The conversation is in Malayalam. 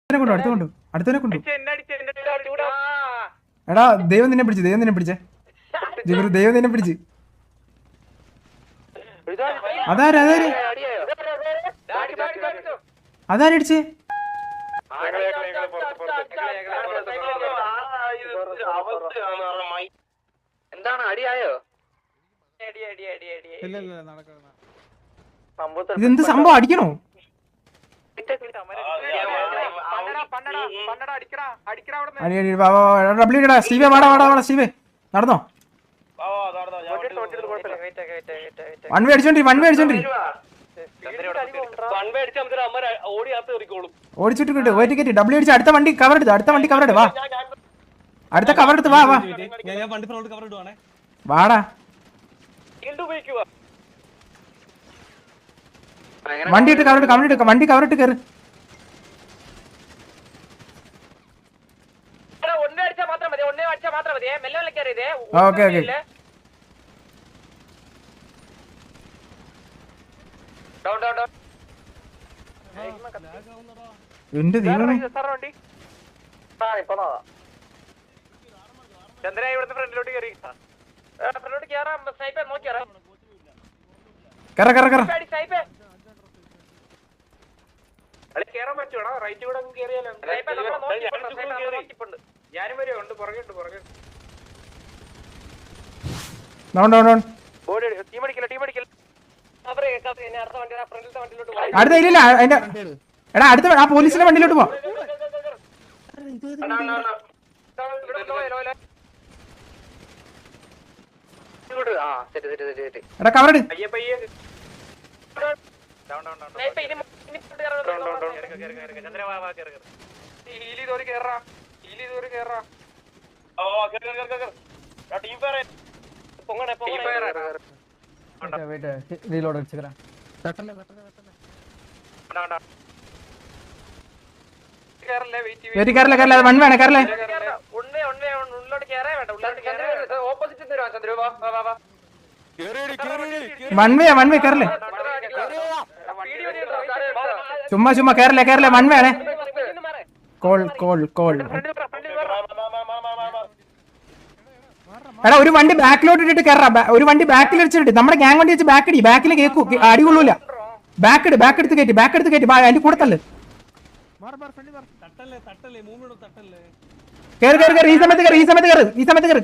അടുത്തവനെ കൊണ്ടു. എടാ ദൈവം നിന്നെ പിടിച്ച് ജിബിർ, ദൈവം നിന്നെ പിടിച്ച്. അതാരടിച്ചേ? എന്താണ് അടിയായോ? ഇതെന്ത് സംഭവം? അടിക്കണോ? സ്റ്റീവേ വാടാ സ്റ്റീവേ, നടന്നോ? വൺ വേ അടിച്ചോണ്ടി ഓടിച്ചിട്ട് കിട്ടും. ടിക്കറ്റ് ഡബ്ല്യു അടിച്ച് അടുത്ത വണ്ടി കവർ എടുത്ത് വാ. അടുത്ത കവർ എടുത്ത് വാ വാടാ. വണ്ടി ഇട്ട് വണ്ടി കവറിട്ട് കയറ്. ഓക്കെ എന്റെ ദൈവമേ, അടുത്ത ഇല്ല അതിന്റെ. എടാ അടുത്ത ആ പോലീസിന്റെ വണ്ടിയിലോട്ട് പോ. എടാ കവറട്. കയറില്ല വൺ വേണേ കയറില്ലേ. One way കയറില്ലേ. ചുമ്മാ കയറില്ലേ വൺ വേണേ. കോൾ എടാ ഒരു വണ്ടി ബാക്കിലോട്ട് ഇട്ടിട്ട് കയറാ. ഒരു വണ്ടി ബാക്കിൽ വെച്ചിട്ട് നമ്മുടെ ഗ്യാങ് വണ്ടി വെച്ച് ബാക്കിൽ കേക്കൂ, അടികൊള്ളൂല. ബാക്ക് എടുത്ത് കയറ്റി അതിന്റെ കൂടെ തള്ളു. കേറി ഈ സമയത്ത് കേറ്.